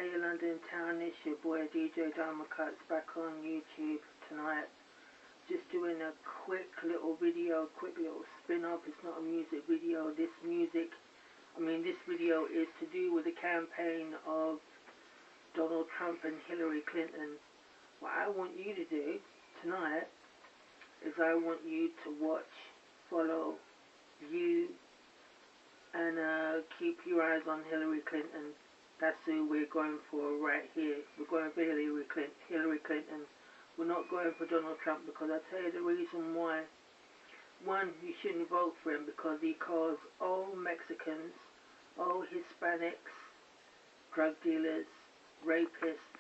Hey London town, it's your boy djdiamondkutz back on YouTube tonight. Just doing a quick little video, quick little spin-off. It's not a music video. This video is to do with the campaign of Donald Trump and Hillary Clinton. What I want you to do tonight is I want you to watch, follow, view, and keep your eyes on Hillary Clinton. That's who we're going for right here. We're going for Hillary Clinton. We're not going for Donald Trump, because I'll tell you the reason why. One, you shouldn't vote for him because he calls all Mexicans, all Hispanics, drug dealers, rapists,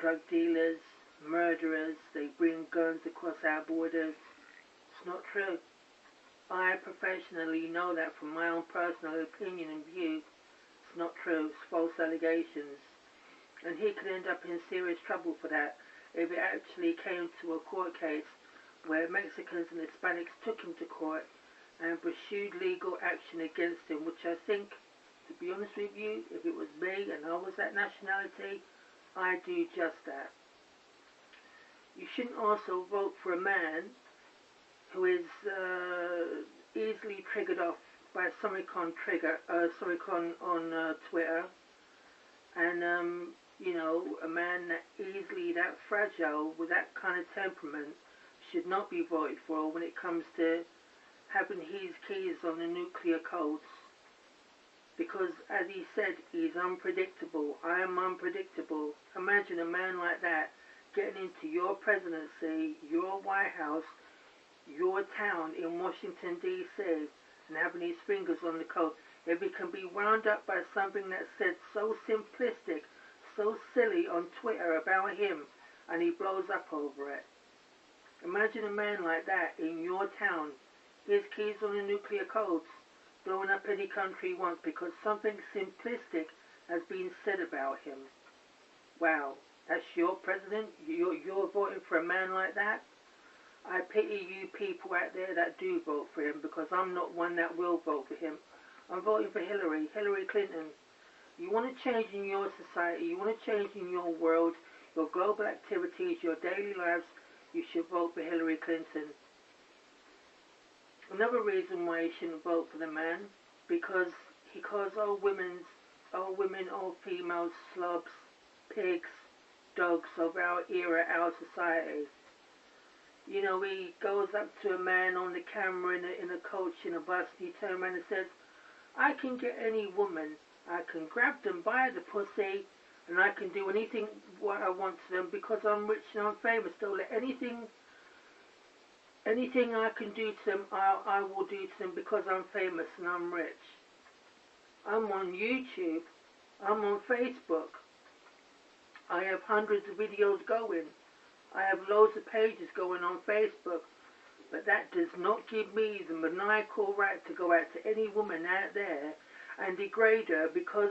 drug dealers, murderers. They bring guns across our borders. It's not true. I professionally know that from my own personal opinion and view. It's not true. It's false allegations. And he could end up in serious trouble for that if it actually came to a court case where Mexicans and Hispanics took him to court and pursued legal action against him, which I think, to be honest with you, if it was me and I was that nationality, I'd do just that. You shouldn't also vote for a man who is easily triggered off by something on Twitter, and you know, a man that easily, that fragile, with that kind of temperament, should not be voted for when it comes to having his keys on the nuclear codes. Because, as he said, he's unpredictable. I am unpredictable. Imagine a man like that getting into your presidency, your White House, your town in Washington, D.C., and having his fingers on the code. If he can be wound up by something that's said so simplistic, so silly on Twitter about him, and he blows up over it. Imagine a man like that in your town, his keys on the nuclear codes, blowing up any country he wants because something simplistic has been said about him. Wow, that's your president? You're voting for a man like that? I pity you people out there that do vote for him, because I'm not one that will vote for him. I'm voting for Hillary Clinton. You want to change in your society, you want to change in your world, your global activities, your daily lives, you should vote for Hillary Clinton. Another reason why you shouldn't vote for the man, because he calls all women, all females, slobs, pigs, dogs of our era, our society. You know, he goes up to a man on the camera in a coach, in a bus, and he turns around and says, I can get any woman. I can grab them by the pussy, and I can do anything what I want to them because I'm rich and I'm famous. Don't let anything I can do to them, I will do to them because I'm famous and I'm rich. I'm on YouTube. I'm on Facebook. I have hundreds of videos going. I have loads of pages going on Facebook, but that does not give me the maniacal right to go out to any woman out there and degrade her because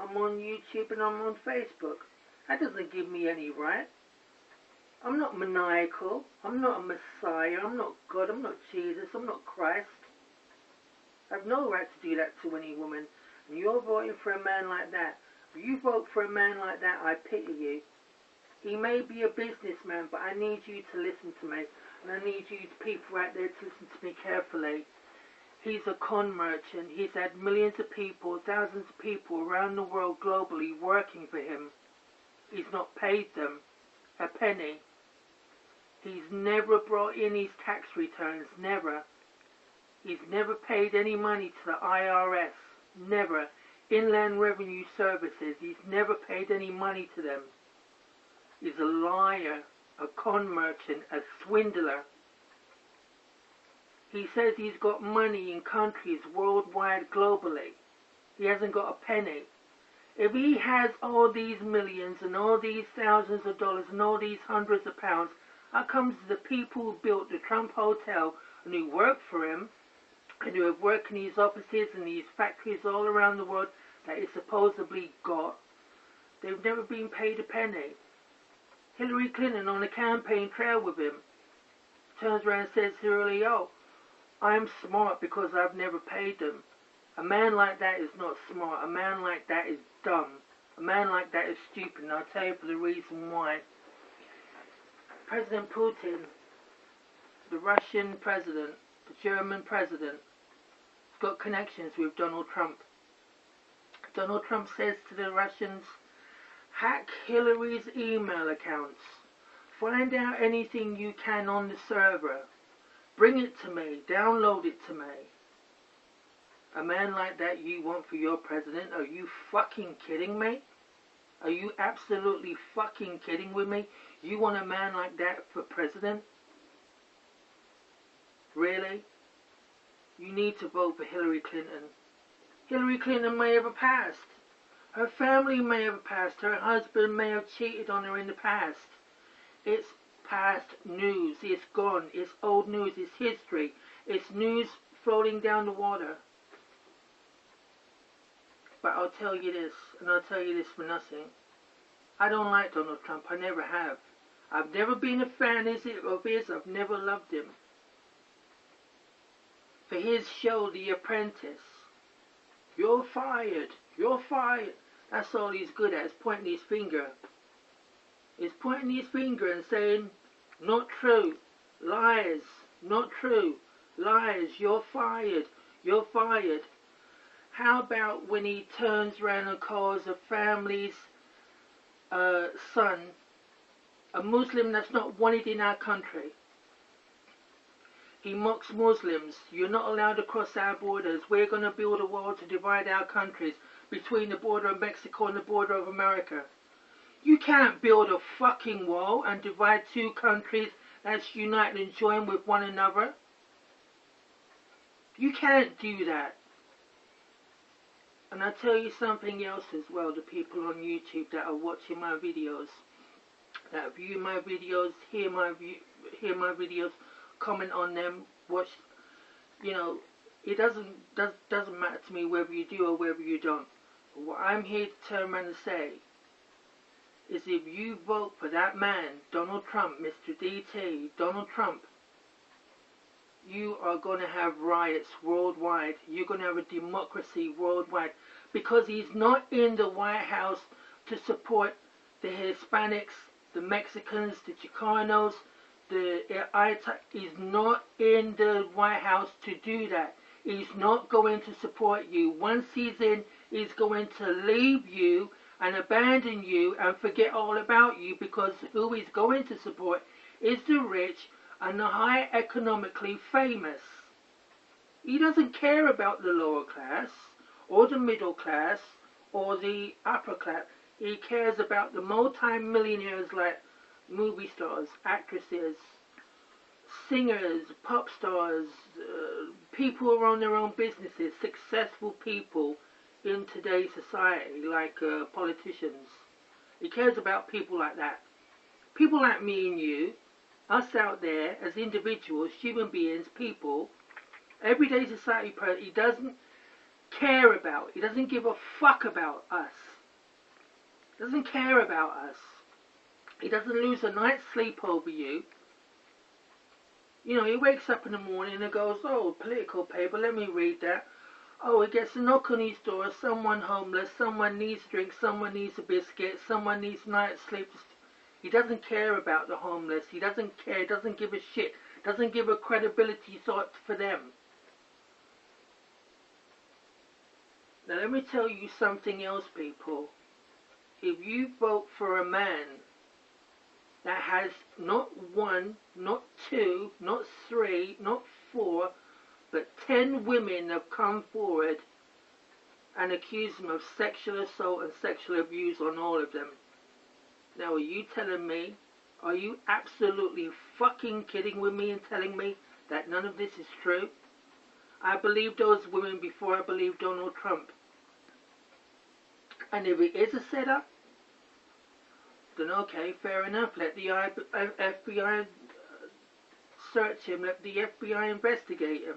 I'm on YouTube and I'm on Facebook. That doesn't give me any right. I'm not maniacal. I'm not a Messiah. I'm not God. I'm not Jesus. I'm not Christ. I have no right to do that to any woman. And you're voting for a man like that. If you vote for a man like that, I pity you. He may be a businessman, but I need you to listen to me. And I need you people out there to listen to me carefully. He's a con merchant. He's had millions of people, thousands of people around the world globally working for him. He's not paid them a penny. He's never brought in his tax returns, never. He's never paid any money to the IRS, never. Inland Revenue Services, he's never paid any money to them. He's a liar, a con merchant, a swindler. He says he's got money in countries worldwide, globally. He hasn't got a penny. If he has all these millions and all these thousands of dollars and all these hundreds of pounds, how comes the people who built the Trump Hotel and who work for him and who have worked in his offices and these factories all around the world that he supposedly got, they've never been paid a penny? Hillary Clinton on the campaign trail with him turns around and says, Hillary, oh, I'm smart because I've never paid them. A man like that is not smart. A man like that is dumb. stupid, and I'll tell you for the reason why. President Putin, the Russian president, the German president, has got connections with Donald Trump. Donald Trump says to the Russians, hack Hillary's email accounts. Find out anything you can on the server. Bring it to me. Download it to me. A man like that you want for your president? Are you fucking kidding me? Are you absolutely fucking kidding with me? You want a man like that for president? Really? You need to vote for Hillary Clinton. Hillary Clinton may have passed. Her family may have passed. Her husband may have cheated on her in the past. It's past news. It's gone. It's old news. It's history. It's news floating down the water. But I'll tell you this, and I'll tell you this for nothing. I don't like Donald Trump. I never have. I've never been a fan of his. I've never loved him. For his show, The Apprentice. You're fired. You're fired. That's all he's good at, is pointing his finger. He's pointing his finger and saying, not true. Lies. Not true. Lies. You're fired. You're fired. How about when he turns around and calls a family's son a Muslim that's not wanted in our country? He mocks Muslims. You're not allowed to cross our borders. We're going to build a wall to divide our countries between the border of Mexico and the border of America. You can't build a fucking wall and divide two countries that's united and joined with one another. You can't do that. And I'll tell you something else as well, the people on YouTube that are watching my videos, that view my videos, hear my videos, comment on them, watch, you know, it doesn't matter to me whether you do or whether you don't. But what I'm here to turn around and say is, if you vote for that man, Donald Trump, Mr. DT, Donald Trump, you are going to have riots worldwide. You're going to have a democracy worldwide, because he's not in the White House to support the Hispanics, the Mexicans, the Chicanos, he's not in the White House to do that. He's not going to support you. Once he's in, he's going to leave you and abandon you and forget all about you, because who he's going to support is the rich and the high economically famous. He doesn't care about the lower class or the middle class or the upper class. He cares about the multi-millionaires like movie stars, actresses, singers, pop stars, people who own their own businesses, successful people in today's society, like politicians. He cares about people like that. People like me and you, us out there as individuals, human beings, people, everyday society person. He doesn't care about, he doesn't give a fuck about us. He doesn't care about us. He doesn't lose a night's sleep over you. You know, he wakes up in the morning and goes, oh, political paper, let me read that. Oh, he gets a knock on his door, someone homeless, someone needs a drink, someone needs a biscuit, someone needs a night's sleep. He doesn't care about the homeless. He doesn't care, doesn't give a shit, doesn't give a credibility thought for them. Now let me tell you something else, people. If you vote for a man that has not one, not two, not three, not four, but 10 women have come forward and accused him of sexual assault and sexual abuse on all of them. Now, are you telling me, are you absolutely fucking kidding with me and telling me that none of this is true? I believed those women before I believed Donald Trump. And if it is a setup, then okay, fair enough. Let the FBI search him. Let the FBI investigate him.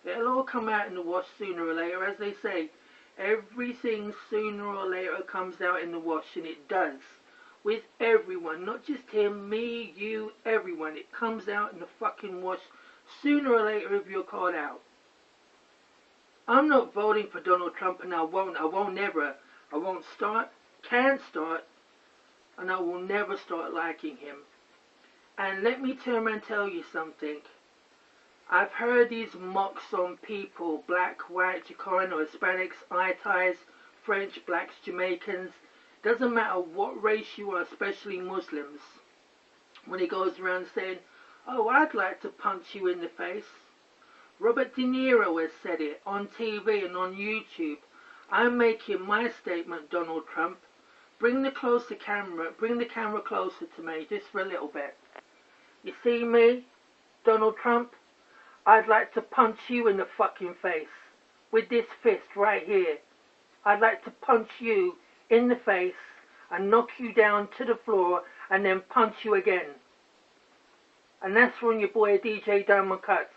It'll all come out in the wash sooner or later. As they say, everything sooner or later comes out in the wash, and it does. With everyone, not just him, me, you, everyone. It comes out in the fucking wash sooner or later if you're caught out. I'm not voting for Donald Trump, and I won't start, can start, and I will never start liking him. And let me turn around and tell you something. I've heard these mocks on people, black, white, Chicano, Hispanics, Itais, French, blacks, Jamaicans. Doesn't matter what race you are, especially Muslims. When he goes around saying, oh, I'd like to punch you in the face. Robert De Niro has said it on TV and on YouTube. I'm making my statement, Donald Trump. Bring the camera closer to me, just for a little bit. You see me, Donald Trump? I'd like to punch you in the fucking face. With this fist right here. I'd like to punch you in the face and knock you down to the floor and then punch you again. And that's from your boy djdiamondkutz.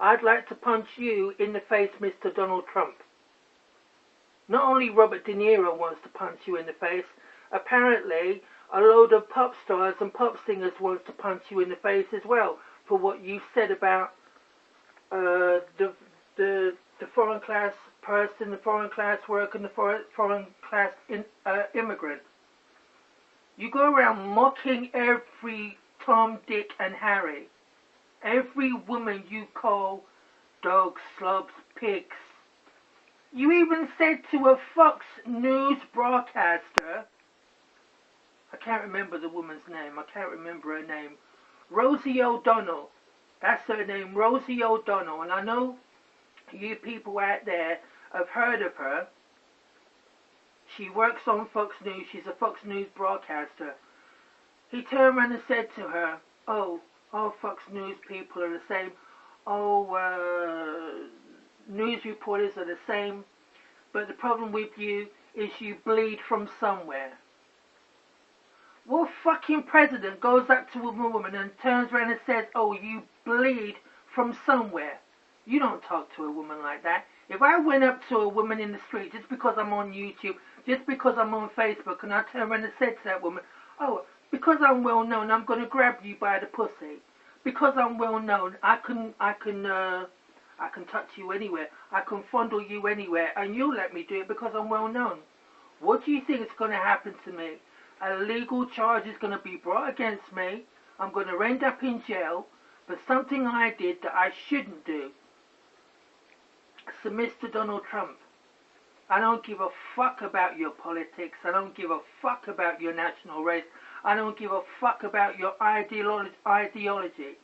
I'd like to punch you in the face, Mr. Donald Trump. Not only Robert De Niro wants to punch you in the face, apparently a load of pop stars and pop singers wants to punch you in the face as well for what you said about the foreign class person, the foreign class worker, and the foreign class immigrant. You go around mocking every Tom, Dick, and Harry. Every woman you call dogs, slobs, pigs. You even said to a Fox News broadcaster, I can't remember the woman's name, I can't remember her name, Rosie O'Donnell. That's her name, Rosie O'Donnell. And I know you people out there have heard of her. She works on Fox News. She's a Fox News broadcaster. He turned around and said to her, oh, all Fox News people are the same. Oh, news reporters are the same. But the problem with you is you bleed from somewhere. What fucking president goes up to a woman and turns around and says, oh, you bleed from somewhere? You don't talk to a woman like that. If I went up to a woman in the street just because I'm on YouTube, just because I'm on Facebook, and I turn around and said to that woman, oh, because I'm well known, I'm going to grab you by the pussy. Because I'm well known, I can touch you anywhere. I can fondle you anywhere, and you'll let me do it because I'm well known. What do you think is going to happen to me? A legal charge is going to be brought against me. I'm going to end up in jail for something I did that I shouldn't do. So, Mr. Donald Trump, I don't give a fuck about your politics. I don't give a fuck about your national race. I don't give a fuck about your ideology.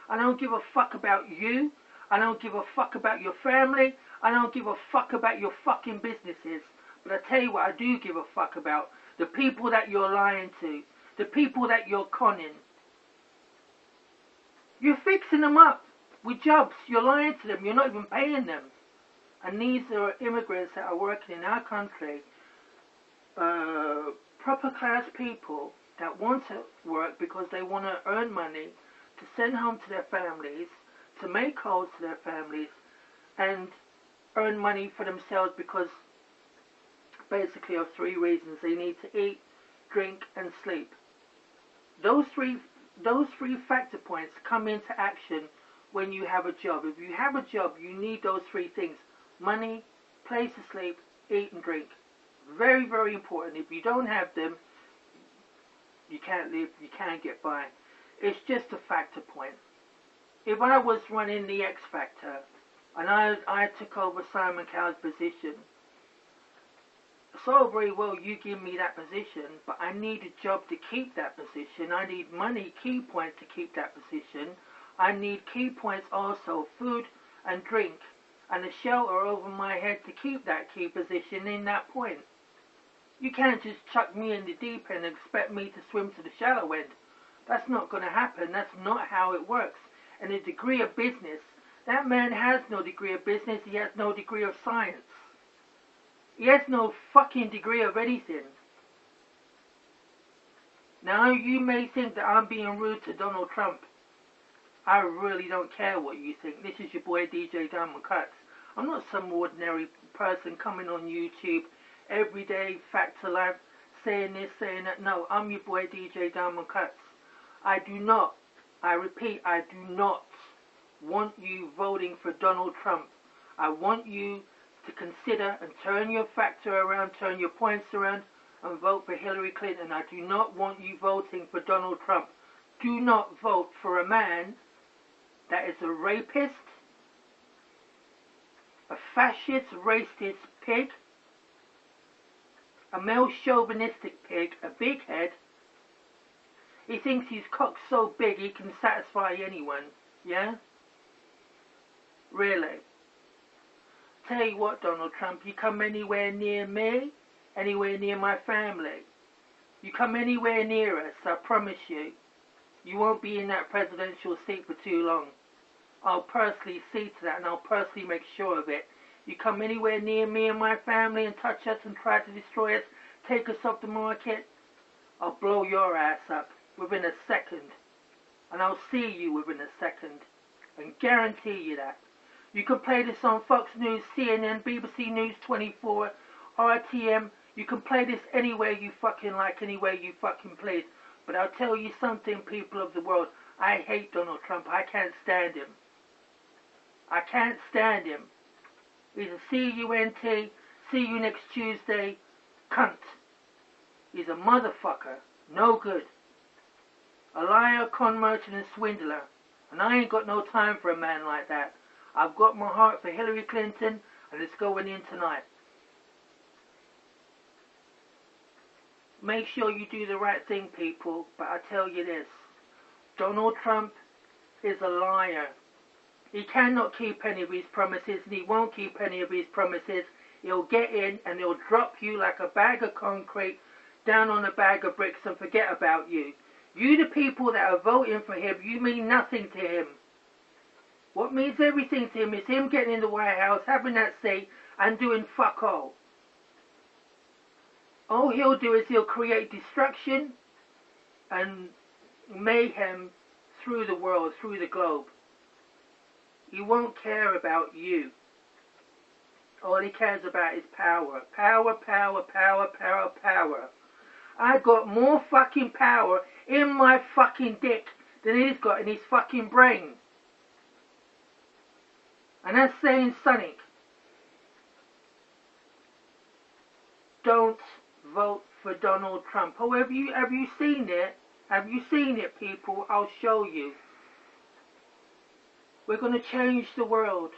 I don't give a fuck about you. I don't give a fuck about your family. I don't give a fuck about your fucking businesses. But I tell you what I do give a fuck about. The people that you're lying to. The people that you're conning. You're fixing them up with jobs. You're lying to them. You're not even paying them. And these are immigrants that are working in our country. Proper class people that want to work because they want to earn money to send home to their families, to make calls to their families, and earn money for themselves because basically of three reasons. They need to eat, drink, and sleep. Those three factor points come into action when you have a job. If you have a job, you need those three things. Money, place to sleep, eat and drink. Very, very important. If you don't have them, you can't live, you can't get by. It's just a factor point. If I was running the X Factor and I took over Simon Cowell's position, so very well you give me that position, but I need a job to keep that position. I need money, key points to keep that position. I need key points also, food and drink, and a shelter over my head to keep that key position in that point. You can't just chuck me in the deep end and expect me to swim to the shallow end. That's not going to happen. That's not how it works. And a degree of business, that man has no degree of business. He has no degree of science. He has no fucking degree of anything. Now, you may think that I'm being rude to Donald Trump. I really don't care what you think. This is your boy djdiamondkutz. I'm not some ordinary person coming on YouTube every day, fact to life, saying this, saying that. No, I'm your boy djdiamondkutz. I do not, I repeat, I do not want you voting for Donald Trump. I want you to consider and turn your factor around, turn your points around, and vote for Hillary Clinton. I do not want you voting for Donald Trump. Do not vote for a man that is a rapist, a fascist, racist pig, a male chauvinistic pig, a big head. He thinks his cock's so big he can satisfy anyone, yeah? Really? Tell you what, Donald Trump, you come anywhere near me, anywhere near my family, you come anywhere near us, I promise you, you won't be in that presidential seat for too long. I'll personally see to that, and I'll personally make sure of it. You come anywhere near me and my family and touch us and try to destroy us, take us off the market, I'll blow your ass up within a second. And I'll see you within a second. And guarantee you that. You can play this on Fox News, CNN, BBC News 24, RTM. You can play this anywhere you fucking like, anywhere you fucking please. But I'll tell you something, people of the world. I hate Donald Trump. I can't stand him. I can't stand him. He's a C-U-N-T, see you next Tuesday, cunt. He's a motherfucker, no good. A liar, con merchant and swindler. And I ain't got no time for a man like that. I've got my heart for Hillary Clinton, and it's going in tonight. Make sure you do the right thing, people, but I tell you this. Donald Trump is a liar. He cannot keep any of his promises, and he won't keep any of his promises. He'll get in and he'll drop you like a bag of concrete down on a bag of bricks and forget about you. You, the people that are voting for him, you mean nothing to him. What means everything to him is him getting in the White House, having that seat, and doing fuck all. All he'll do is he'll create destruction and mayhem through the world, through the globe. He won't care about you. All he cares about is power. Power, power, power, power, power. I've got more fucking power in my fucking dick than he's got in his fucking brain. And that's saying something. Don't vote for Donald Trump. Oh, have you seen it? Have you seen it, people? I'll show you. We're going to change the world.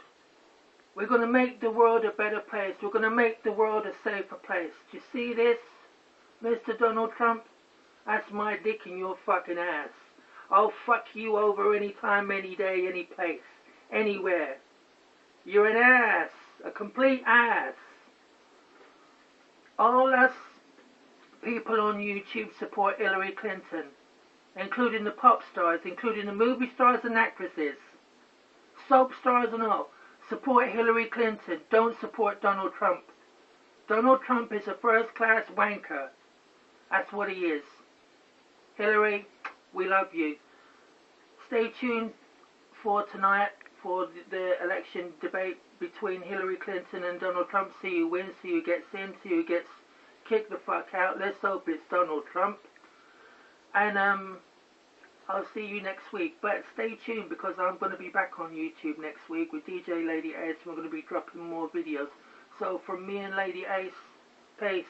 We're going to make the world a better place. We're going to make the world a safer place. Do you see this, Mr. Donald Trump? That's my dick in your fucking ass. I'll fuck you over anytime, any day, any place, anywhere. You're an ass. A complete ass. All us people on YouTube support Hillary Clinton, including the pop stars, including the movie stars and actresses. Soap stars and all. Support Hillary Clinton. Don't support Donald Trump. Donald Trump is a first-class wanker. That's what he is. Hillary, we love you. Stay tuned for tonight for the election debate between Hillary Clinton and Donald Trump. See who wins, see who gets in, see who gets kicked the fuck out. Let's hope it's Donald Trump. And I'll see you next week, but stay tuned because I'm going to be back on YouTube next week with DJ Lady Ace. We're going to be dropping more videos. So from me and Lady Ace, peace.